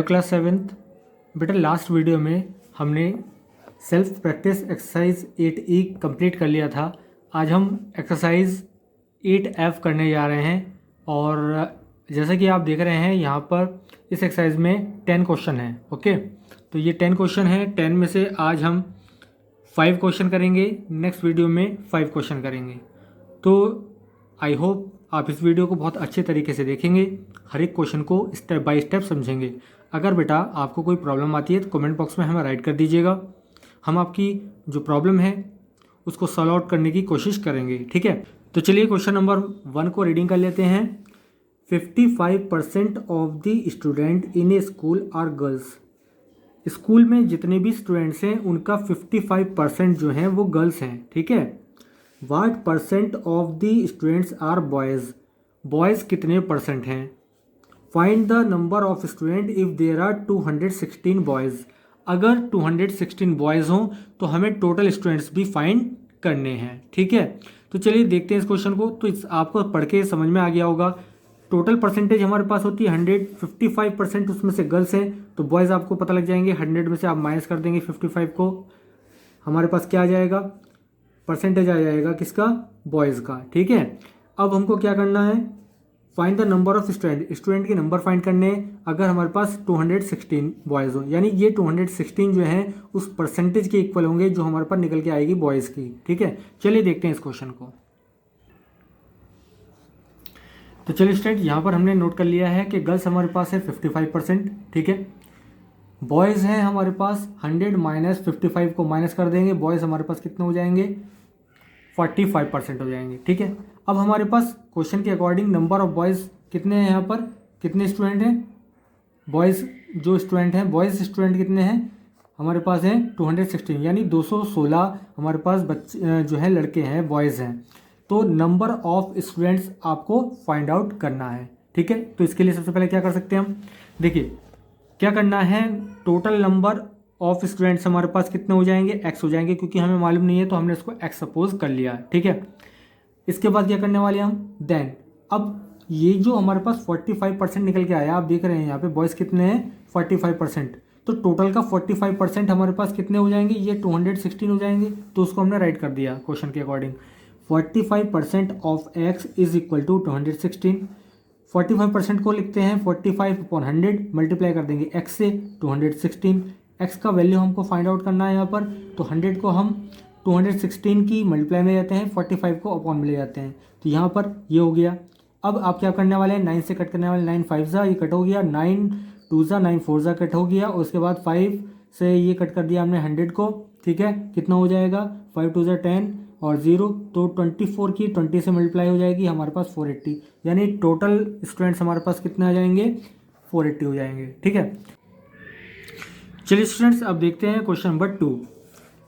Hello class 7th। बेटा last video में हमने self practice exercise 8E complete कर लिया था। आज हम एक्सरसाइज 8F करने जा रहे हैं और जैसा कि आप देख रहे हैं यहाँ पर इस एक्सरसाइज में 10 क्वेश्चन हैं। ओके, तो ये 10 क्वेश्चन हैं। 10 में से आज हम 5 क्वेश्चन करेंगे, नेक्स्ट वीडियो में 5 क्वेश्चन करेंगे। तो आई होप आप इस वीडियो को बहुत अच्छे तरीके से देखेंगे, हर एक क्वेश्चन को स्टेप बाय स्टेप समझेंगे। अगर बेटा आपको कोई प्रॉब्लम आती है तो कमेंट बॉक्स में हमें राइट कर दीजिएगा, हम आपकी जो प्रॉब्लम है उसको सॉल्व आउट करने की कोशिश करेंगे। ठीक है, तो चलिए क्वेश्चन नंबर 1 को रीडिंग कर लेते हैं। 55% of the student in a school are girls. School में जितने भी स्टूडेंट्स हैं उनका 55% जो हैं वो गर्ल्स हैं। ठीक है, What % of the students are boys. Boys कितने परसेंट हैं। Find the number of student if there are 216 boys. अगर 216 बॉयज़ हों तो हमें टोटल स्टूडेंट्स भी फाइंड करने हैं। ठीक है, तो चलिए देखते हैं इस क्वेश्चन को। तो आपको पढ़ के समझ में आ गया होगा। टोटल परसेंटेज हमारे पास होती है 100, 55% उसमें से गर्ल्स हैं तो बॉयज़ आपको पता लग जाएंगे। 100 में से आप माइनस कर देंगे 55 को, हमारे पास क्या आ जाएगा, परसेंटेज आ जाएगा किसका, बॉयज़ का। ठीक है, अब हमको क्या करना है, find the number of student. Student के नंबर फाइंड करने हैं। अगर हमारे पास 216 बॉयज़ हो, यानी ये 216 जो हैं उस परसेंटेज के इक्वल होंगे जो हमारे पास निकल के आएगी बॉयज़ की। ठीक है, चलिए देखते हैं इस क्वेश्चन को। तो चलिए स्टूडेंट, यहाँ पर हमने नोट कर लिया है कि गर्ल्स हमारे पास है 55%। ठीक है, बॉयज़ हैं हमारे पास 100 माइनस 55 को माइनस कर देंगे, बॉयज़ हमारे पास कितने हो जाएंगे, 45% हो जाएंगे। ठीक है, अब हमारे पास क्वेश्चन के अकॉर्डिंग नंबर ऑफ बॉयज़ कितने हैं, यहाँ पर कितने स्टूडेंट हैं, बॉयज़ जो स्टूडेंट हैं, बॉयज़ स्टूडेंट कितने हैं हमारे पास हैं 216, यानी 216 हमारे पास बच्चे जो हैं लड़के हैं, बॉयज़ हैं। तो नंबर ऑफ स्टूडेंट्स आपको फाइंड आउट करना है। ठीक है, तो इसके लिए सबसे पहले क्या कर सकते हैं हम, देखिए क्या करना है, टोटल नंबर ऑफ स्टूडेंट्स हमारे पास कितने हो जाएंगे, x हो जाएंगे, क्योंकि हमें मालूम नहीं है तो हमने इसको x सपोज कर लिया। ठीक है, इसके बाद क्या करने वाले हम, देन अब ये जो हमारे पास 45% निकल के आया, आप देख रहे हैं यहाँ पे बॉयज़ कितने हैं 45%, तो टोटल का 45% हमारे पास कितने हो जाएंगे, ये 216 हो जाएंगे। तो उसको हमने राइट कर दिया क्वेश्चन के अकॉर्डिंग। 45% ऑफ x इज इक्वल टू 216। 45% को लिखते हैं 45/100, मल्टीप्लाई कर देंगे x से 216। x का वैल्यू हमको फाइंड आउट करना है यहाँ पर, तो 100 को हम 216 की मल्टीप्लाई में जाते हैं, 45 को अपॉन में ले जाते हैं, तो यहाँ पर ये हो गया। अब आप क्या करने वाले हैं, 9 से कट करने वाले, 9 5 ये कट हो गया, 9 2 9 4 कट हो गया, और उसके बाद 5 से ये कट कर दिया हमने 100 को। ठीक है, कितना हो जाएगा, 5 2 10 और 0, तो 24 की 20 से मल्टीप्लाई हो जाएगी, हमारे पास 480, यानी टोटल स्टूडेंट्स हमारे पास कितने आ जाएंगे, 480 हो जाएंगे। ठीक है, चलिए स्टूडेंट्स अब देखते हैं question number 2।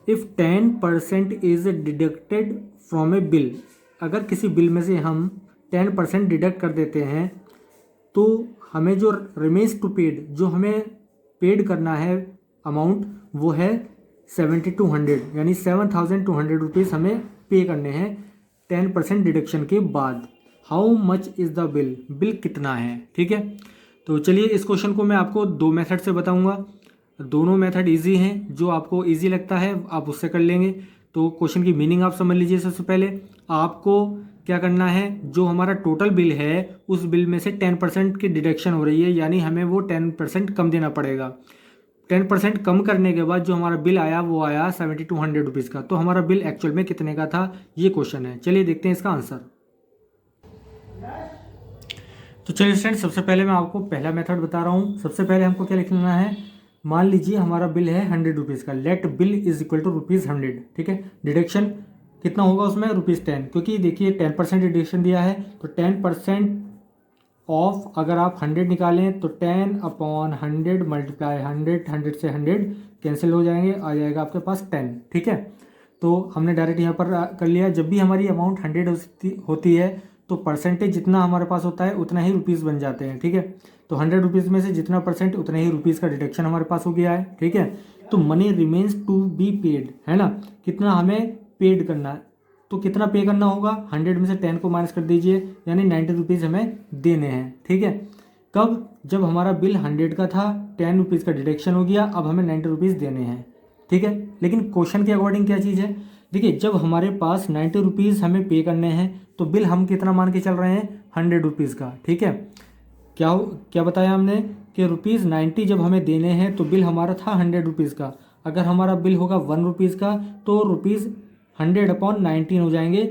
If 10% is deducted from A bill. अगर किसी बिल में से हम 10% डिडक्ट कर देते हैं तो हमें जो रिमेन्स टू पेड, जो हमें पेड करना है अमाउंट, वो है 7200, यानी 7200 रुपीज़ हमें पे करने हैं 10% डिडक्शन के बाद। How much is the bill, bill कितना है। ठीक है, तो चलिए इस क्वेश्चन को मैं आपको 2 मेथड से बताऊंगा। दोनों मेथड इजी हैं, जो आपको इजी लगता है आप उससे कर लेंगे। तो क्वेश्चन की मीनिंग आप समझ लीजिए। सबसे पहले आपको क्या करना है, जो हमारा टोटल बिल है उस बिल में से 10% की डिडक्शन हो रही है, यानी हमें वो 10% कम देना पड़ेगा। 10% कम करने के बाद जो हमारा बिल आया वो आया 7200 रुपीज़ का। तो हमारा बिल एक्चुअल में कितने का था, ये क्वेश्चन है। चलिए देखते हैं इसका आंसर। तो चलिए स्टूडेंट, सबसे पहले मैं आपको पहला मेथड बता रहा हूँ। सबसे पहले हमको क्या लिखना है, मान लीजिए हमारा बिल है 100 रुपीज़ का, let bill is equal to ₹100। ठीक है, डिडक्शन कितना होगा उसमें, ₹10, क्योंकि देखिए 10% डिडक्शन दिया है, तो 10% ऑफ अगर आप 100 निकालें तो 10/100 मल्टीप्लाई 100 से 100 कैंसिल हो जाएंगे, आ जाएगा आपके पास 10। ठीक है, तो हमने डायरेक्ट यहाँ पर कर लिया। जब भी हमारी अमाउंट 100 होती है तो परसेंटेज जितना हमारे पास होता है उतना ही रुपीज़ बन जाते हैं। ठीक है, तो 100 रुपीज़ में से जितना परसेंट उतने ही रुपीज़ का डिडक्शन हमारे पास हो गया है। ठीक है, तो money remains to be paid, है ना, कितना हमें पेड करना है, तो कितना पे करना होगा, 100 में से 10 को माइनस कर दीजिए, यानी 90 रुपीज़ हमें देने हैं। ठीक है, कब? जब हमारा बिल 100 का था, 10 रुपीज़ का डिडक्शन हो गया, अब हमें 90 रुपीज़ देने हैं, ठीक है। लेकिन क्वेश्चन के अकॉर्डिंग क्या चीज़ है, देखिए जब हमारे पास 90 रुपीज़ हमें पे करने हैं तो बिल हम कितना मान के चल रहे हैं, 100 रुपीज़ का, ठीक है। क्या बताया हमने कि ₹90 जब हमें देने हैं तो बिल हमारा था 100 रुपीज़ का। अगर हमारा बिल होगा 1 रुपीज़ का तो ₹100/19 हो जाएंगे,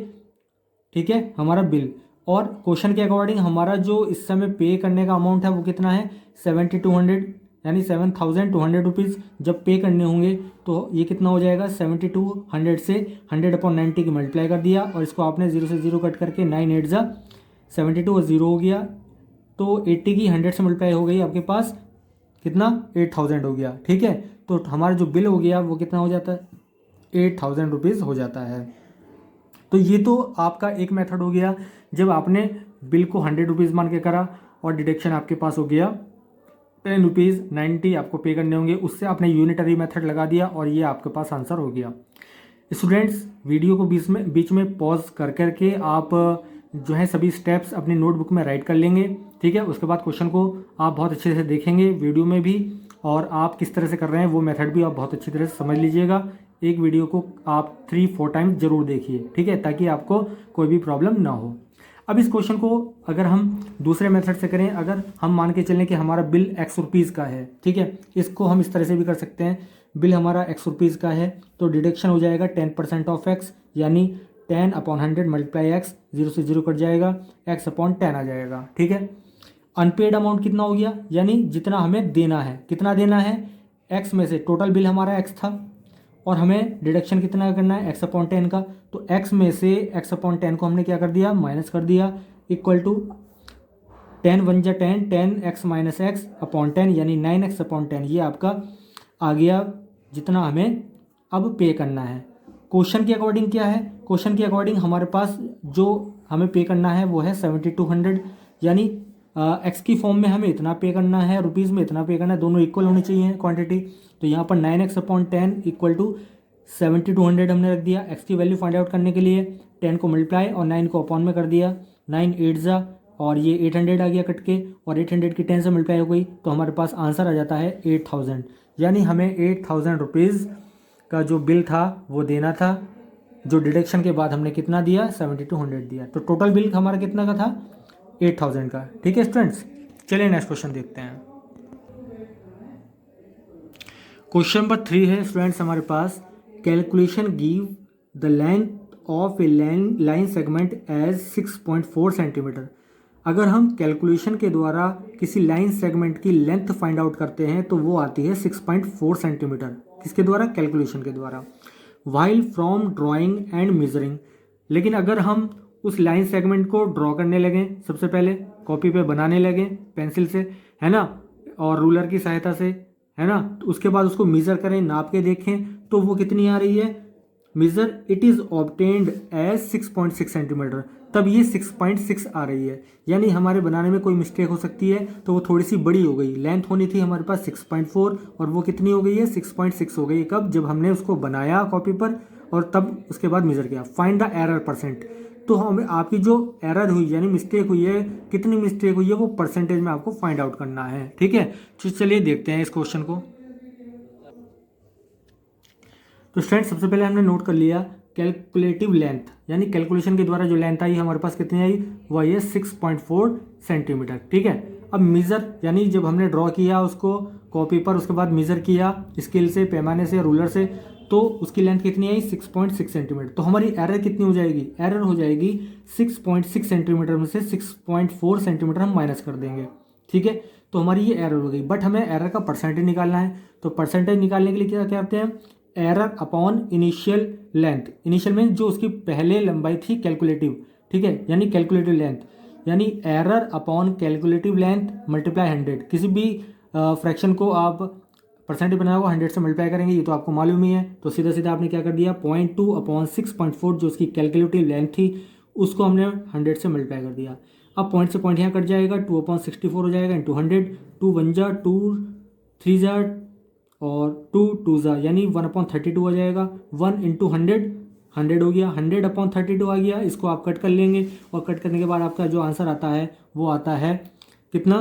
ठीक है, हमारा बिल। और क्वेश्चन के अकॉर्डिंग हमारा जो इस समय पे करने का अमाउंट है वो कितना है, 7200, यानी 7200 रुपीज़ जब पे करने होंगे तो ये कितना हो जाएगा, 7200 से 100/90 की मल्टीप्लाई कर दिया और इसको आपने 0 से 0 कट करके 9 8 जा 72 और 0 हो गया, तो 80 की 100 से मल्टीप्लाई हो गई, आपके पास कितना 8000 हो गया, ठीक है। तो हमारा जो बिल हो गया वो कितना हो जाता है, 8000 रुपीज़ हो जाता है। तो ये तो आपका एक मेथड हो गया, जब आपने बिल को 100 रुपीज़ मान के करा और डिडक्शन आपके पास हो गया 10 रुपीज़, 90 आपको पे करने होंगे, उससे आपने यूनिटरी मेथड लगा दिया और ये आपके पास आंसर हो गया। स्टूडेंट्स वीडियो को बीच में पॉज कर करके आप जो है सभी स्टेप्स अपनी नोटबुक में राइट कर लेंगे, ठीक है। उसके बाद क्वेश्चन को आप बहुत अच्छे से देखेंगे वीडियो में भी, और आप किस तरह से कर रहे हैं वो मेथड भी आप बहुत अच्छी तरह से समझ लीजिएगा। एक वीडियो को आप 3-4 टाइम्स जरूर देखिए, ठीक है, ताकि आपको कोई भी प्रॉब्लम ना हो। अब इस क्वेश्चन को अगर हम दूसरे मेथड से करें, अगर हम मान के चलें कि हमारा बिल X रुपीज़ का है, ठीक है, इसको हम इस तरह से भी कर सकते हैं, बिल हमारा X रुपीज़ का है तो डिडक्शन हो जाएगा 10% ऑफ X, यानी 10/100 मल्टीप्लाई X, 0 से 0 कट जाएगा, X/10 आ जाएगा, ठीक है। अनपेड अमाउंट कितना हो गया, यानी जितना हमें देना है, कितना देना है, X में से टोटल बिल हमारा X था और हमें डिडक्शन कितना करना है, X/10 का, तो X में से X/10 को हमने क्या कर दिया, माइनस कर दिया, इक्वल टू 10 1 जा 10, 10x माइनस X/10, यानी 9x/10, ये आपका आ गया जितना हमें अब पे करना है। क्वेश्चन के अकॉर्डिंग क्या है, क्वेश्चन के अकॉर्डिंग हमारे पास जो हमें पे करना है वो है 7200, यानी एक्स की फॉर्म में हमें इतना पे करना है, रुपीज़ में इतना पे करना है, दोनों इक्वल होनी चाहिए क्वांटिटी। तो यहाँ पर 9x/10 इक्वल टू 7200 हमने रख दिया। एक्स की वैल्यू फाइंड आउट करने के लिए 10 को मल्टीप्लाई और 9 को अपॉन में कर दिया, 9 8 जा, और ये 800 आ गया कट के, और 800 की 10 से मल्टीप्लाई हो गई, तो हमारे पास आंसर आ जाता है 8000, यानी हमें 8000 रुपीज़ का जो बिल था वो देना था, जो डिडक्शन के बाद हमने कितना दिया, 7200 दिया, तो टोटल बिल हमारा कितना का था, 8000 का, ठीक है स्टूडेंट्स। चलिए नेक्स्ट क्वेश्चन देखते हैं। क्वेश्चन नंबर 3 है स्टूडेंट्स हमारे पास, calculation give the length of a line segment as 6.4 centimetre. अगर हम कैलकुलेशन के द्वारा किसी लाइन सेगमेंट की लेंथ फाइंड आउट करते हैं तो वो आती है 6.4 सेंटीमीटर, किसके द्वारा, कैलकुलेशन के द्वारा, while from drawing and measuring. लेकिन अगर हम उस लाइन सेगमेंट को ड्रॉ करने लगें, सबसे पहले कॉपी पे बनाने लगें पेंसिल से, है ना, और रूलर की सहायता से, है ना, तो उसके बाद उसको मेज़र करें, नाप के देखें, तो वो कितनी आ रही है, measure it is obtained as 6.6 centimetre, तब ये 6.6 आ रही है, यानी हमारे बनाने में कोई मिस्टेक हो सकती है, तो वो थोड़ी सी बड़ी हो गई, लेंथ होनी थी हमारे पास 6.4 और वो कितनी हो गई है, 6.6 हो गई। कब, जब हमने उसको बनाया कॉपी पर और तब उसके बाद मेज़र किया। फाइंड द एरर परसेंट, तो हमें आपकी जो एरर हुई यानी मिस्टेक हुई है, कितनी मिस्टेक हुई है, वो परसेंटेज में आपको फाइंड आउट करना है, ठीक है। तो चलिए देखते हैं इस क्वेश्चन को। तो स्टूडेंट सबसे पहले हमने नोट कर लिया कैलकुलेटिव लेंथ, यानी कैलकुलेशन के द्वारा जो लेंथ आई हमारे पास कितनी आई, वो आई है 6.4 सेंटीमीटर, ठीक है। अब मेज़र, यानी जब हमने ड्रॉ किया उसको कॉपी पर, उसके बाद मेज़र किया स्केल से, पैमाने से, रूलर से, तो उसकी लेंथ कितनी आई, 6.6 सेंटीमीटर। तो हमारी एरर कितनी हो जाएगी, एरर हो जाएगी 6.6 सेंटीमीटर में से 6.4 सेंटीमीटर हम माइनस कर देंगे, ठीक है। तो हमारी ये एरर हो गई, बट हमें एरर का परसेंटेज निकालना है, तो परसेंटेज निकालने के लिए क्या करते हैं, error upon initial length, initial में जो उसकी पहले लंबाई थी कैलकुलेटिव, ठीक है, यानी कैलकुलेटिव लेंथ, यानी error upon calculative length multiply 100। किसी भी फ्रैक्शन को आप परसेंटेज बनाया हुआ 100 से मल्टीप्लाई करेंगे, ये तो आपको मालूम ही है, तो सीधा सीधा आपने क्या कर दिया, 0.2/6.4 जो उसकी कैलकुलेटिव लेंथ थी उसको हमने 100 से मल्टीप्लाई कर दिया। अब पॉइंट से पॉइंट यहाँ कट जाएगा, 2/64 हो जाएगा इंटू 100, 2 1 जा 2, 3 जा और 2 2 जा, यानी 1/32 हो जाएगा, 1 इंटू 100 हो गया, 100/32 आ गया। इसको आप कट कर लेंगे और कट करने के बाद आपका जो आंसर आता है वो आता है कितना,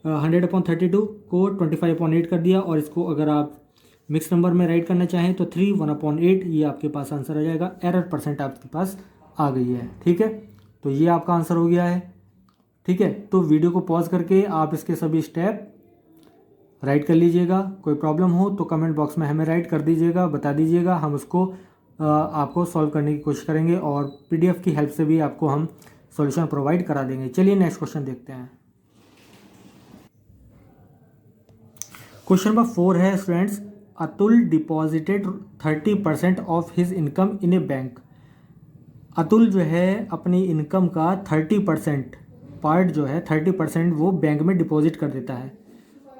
100/32 को 25/8 कर दिया, और इसको अगर आप मिक्स नंबर में राइट करना चाहें तो 3 1/8, ये आपके पास आंसर आ जाएगा। एरर परसेंट आपके पास आ गई है। ठीक है, तो ये आपका आंसर हो गया है। ठीक है, तो वीडियो को पॉज करके आप इसके सभी स्टेप राइट कर लीजिएगा। कोई प्रॉब्लम हो तो कमेंट बॉक्स में हमें राइट कर दीजिएगा, बता दीजिएगा, हम उसको आपको सॉल्व करने की कोशिश करेंगे, और पीडीएफ की हेल्प से भी आपको हम सॉल्यूशन प्रोवाइड करा देंगे। चलिए नेक्स्ट क्वेश्चन देखते हैं। क्वेश्चन नंबर 4 है students, Atul deposited 30% of his income in A bank. Atul जो है अपनी इनकम का 30% पार्ट जो है 30% वो बैंक में डिपॉजिट कर देता है।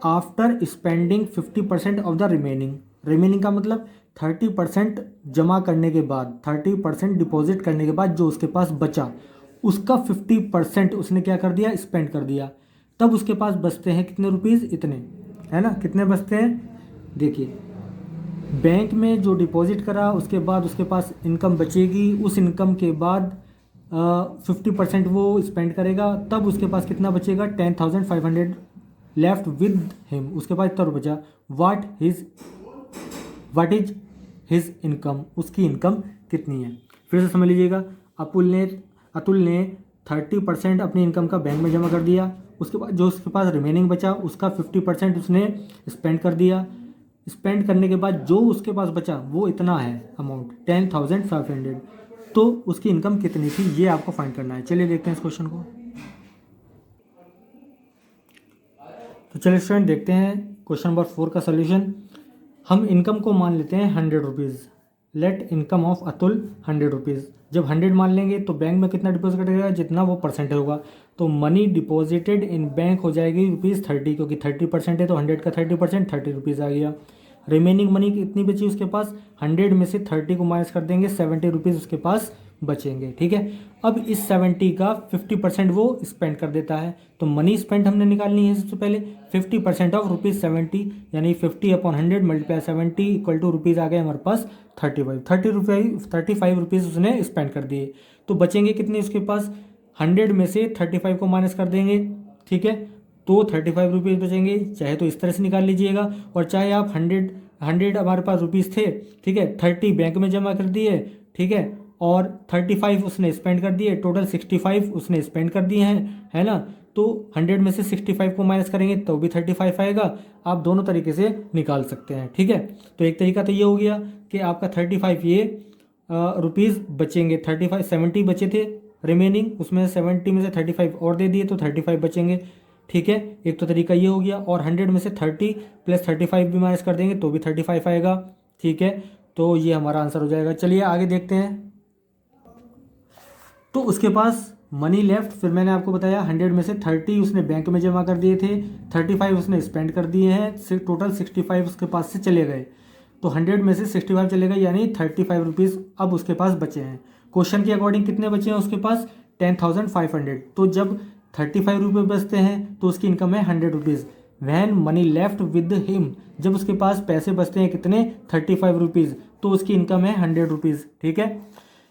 After spending 50% of the remaining का मतलब 30% जमा करने के बाद, 30% डिपॉजिट करने के बाद जो उसके पास बचा उसका 50% उसने क्या कर दिया, स्पेंड कर दिया। तब उसके पास बचते हैं कितने रुपीज़, इतने, है ना, कितने बचते हैं। देखिए, बैंक में जो डिपॉजिट करा उसके बाद उसके पास इनकम बचेगी, उस इनकम के बाद 50% वो स्पेंड करेगा, तब उसके पास कितना बचेगा, 10,500 लेफ्ट विद हिम। उसके पास इतना बचा। व्हाट इज हिज इनकम, उसकी इनकम कितनी है। फिर से समझ लीजिएगा, अतुल ने 30% अपनी इनकम का बैंक में जमा कर दिया, उसके बाद जो उसके पास रिमेनिंग बचा उसका 50% उसने स्पेंड कर दिया। स्पेंड करने के बाद जो उसके पास बचा वो इतना है अमाउंट 10,500, तो उसकी इनकम कितनी थी ये आपको फाइंड करना है। चलिए देखते हैं इस क्वेश्चन को। तो चलिए स्टूडेंट देखते हैं क्वेश्चन नंबर 4 का सोल्यूशन। हम इनकम को मान लेते हैं 100 rupees. Let income of Atul 100 rupees. जब 100 मान लेंगे तो बैंक में कितना डिपॉजिट करेगा, जितना वो परसेंट होगा। तो मनी डिपॉजिटेड इन बैंक हो जाएगी ₹30, क्योंकि 30% है तो 100 का 30% 30 रुपीज़ आ गया। रिमेनिंग मनी कितनी बची उसके पास, 100 में से 30 को माइनस कर देंगे, 70 रुपीज़ उसके पास बचेंगे। ठीक है, अब इस 70 का 50% वो स्पेंड कर देता है। तो मनी स्पेंड हमने निकालनी है सबसे पहले। 50% ऑफ ₹70 यानी 50/100 मल्टीप्लाई 70 इक्वल टू रुपीज़ आ गए हमारे पास 35 रुपीज़ उसने स्पेंड कर दिए। तो बचेंगे कितने उसके पास, 100 में से 35 को माइनस कर देंगे। ठीक है, तो 35 रुपीज़ बचेंगे। चाहे तो इस तरह से निकाल लीजिएगा, और चाहे आप 100 हमारे पास रुपीज़ थे, ठीक है, 30 बैंक में जमा कर दिए, ठीक है, और 35 उसने स्पेंड कर दिए, टोटल 65 उसने स्पेंड कर दिए हैं, है ना। तो 100 में से 65 को माइनस करेंगे तो भी 35 आएगा। आप दोनों तरीके से निकाल सकते हैं। ठीक है, तो एक तरीका तो ये हो गया कि आपका 35 ये रुपीज़ बचेंगे, 70 बचे थे रिमेनिंग, उसमें 70 में से 35 और दे दिए तो 35 बचेंगे। ठीक है, एक तो तरीका ये हो गया, और 100 में से 30 + 35 भी माइनस कर देंगे तो भी 35 आएगा। ठीक है, तो ये हमारा आंसर हो जाएगा। चलिए आगे देखते हैं। तो उसके पास मनी लेफ्ट, फिर मैंने आपको बताया 100 में से 30 उसने बैंक में जमा कर दिए थे, 35 उसने स्पेंड कर दिए हैं, टोटल 65 उसके पास से चले गए। तो 100 में से 65 चले गए, यानी 35 रुपीज़ अब उसके पास बचे हैं। क्वेश्चन के अकॉर्डिंग कितने बचे हैं उसके पास, 10,500। तो जब 35 रुपये बचते हैं तो उसकी इनकम है 100 rupees. When money left with him, जब उसके पास पैसे बचते हैं कितने, 35 रुपीज़, तो उसकी इनकम है 100 रुपीज़। ठीक है,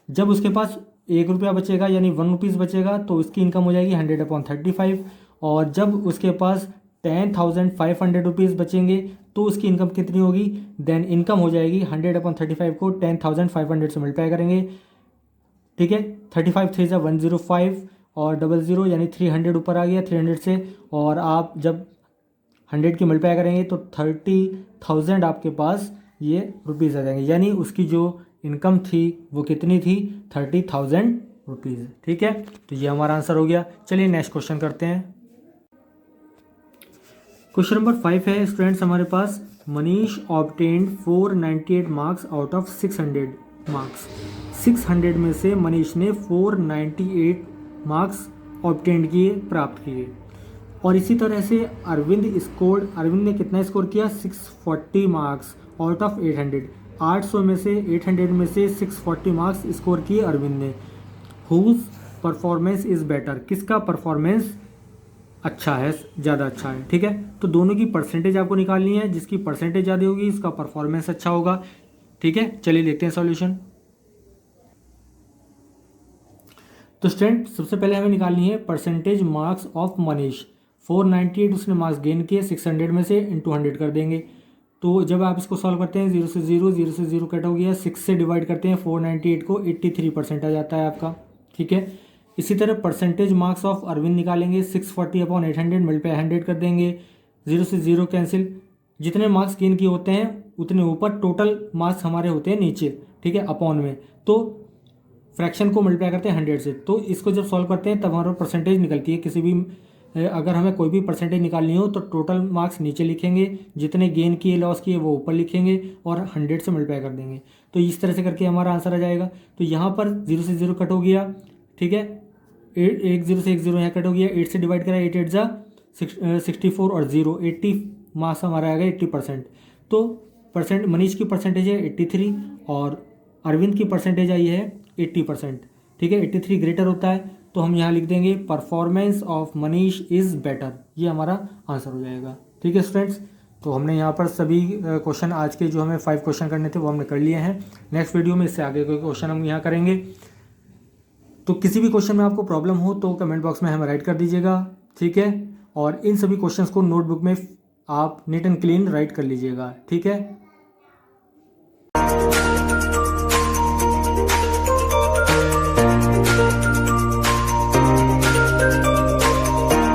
जब उसके पास 1 रुपया बचेगा यानी 1 रुपीज़ बचेगा तो उसकी इनकम हो जाएगी 100/35। और जब उसके पास 10,500 रुपीज़ बचेंगे तो उसकी इनकम कितनी होगी, देन इनकम हो जाएगी 100/35 को 10,500 से मल्टीप्लाई करेंगे। ठीक है, 35 3 × 105 और 00 यानी 300 ऊपर आ गया 300 से, और आप जब 100 की मल्टीप्लाई करेंगे तो 30,000 आपके पास ये रुपीज़ आ जाएंगे, यानी उसकी जो इनकम थी वो कितनी थी, 30,000 रुपीज़। ठीक है, तो ये हमारा आंसर हो गया। चलिए नेक्स्ट क्वेश्चन करते हैं। क्वेश्चन नंबर 5 है स्टूडेंट्स हमारे पास, Manish obtained 498 marks out of 600 marks. 600 में से मनीष ने 498 मार्क्स ऑब्टेन्ड किए, प्राप्त किए। और इसी तरह से अरविंद ने कितना स्कोर किया, 640 मार्क्स आउट ऑफ 800। 800 में से 800 में से 640 मार्क्स स्कोर किए अरविंद ने। हुज परफॉर्मेंस इज़ बेटर, किसका परफॉर्मेंस अच्छा है, ज़्यादा अच्छा है। ठीक है, तो दोनों की परसेंटेज आपको निकालनी है, जिसकी परसेंटेज ज़्यादा होगी उसका परफॉर्मेंस अच्छा होगा। ठीक है, चलिए देखते हैं सॉल्यूशन। तो स्टूडेंट सबसे पहले हमें निकालनी है परसेंटेज मार्क्स ऑफ मनीष 498 उसने मार्क्स गेन किए 600 में से, इंटू 100 कर देंगे। तो जब आप इसको सॉल्व करते हैं 0 से 0, 0 से 0 कट हो गया, 6 से डिवाइड करते हैं 498 को, 83% आ जाता है आपका। ठीक है, इसी तरह परसेंटेज मार्क्स ऑफ अरविंद निकालेंगे, 640/800 मल्टीप्लाई 100 कर देंगे, 0 से 0 कैंसिल, जितने मार्क्स गेन किए होते हैं उतने ऊपर टोटल मार्क्स हमारे होते हैं नीचे। ठीक है, अपॉन में, तो फ्रैक्शन को मल्टीप्लाई करते हैं 100 से। तो इसको जब सॉल्व करते हैं तब हमारा परसेंटेज निकलती है। किसी भी अगर हमें कोई भी परसेंटेज निकालनी हो तो टोटल मार्क्स नीचे लिखेंगे, जितने गेन किए लॉस किए वो ऊपर लिखेंगे और 100 से मल्टीप्लाई कर देंगे। तो इस तरह से करके हमारा आंसर आ जाएगा। तो यहाँ पर 0 से 0 कट हो गया। ठीक है, 0 से 0 यहाँ कट हो गया, 8 से डिवाइड करा, 8 8 जा 64 और 0 80 मार्क्स हमारा आएगा 80%। तो मनीष की परसेंटेज है 83 और अरविंद की परसेंटेज आई है 80%। ठीक है, 83 ग्रेटर होता है, तो हम यहाँ लिख देंगे performance of Manish is better, ये हमारा आंसर हो जाएगा। ठीक है स्टूडेंट्स, तो हमने यहाँ पर सभी क्वेश्चन आज के जो हमें 5 क्वेश्चन करने थे वो हमने कर लिए हैं। नेक्स्ट वीडियो में इससे आगे कोई क्वेश्चन हम यहाँ करेंगे। तो किसी भी क्वेश्चन में आपको प्रॉब्लम हो तो कमेंट बॉक्स में हमें राइट कर दीजिएगा। ठीक है, और इन सभी क्वेश्चंस को नोटबुक में आप नीट एंड क्लीन राइट कर लीजिएगा। ठीक है।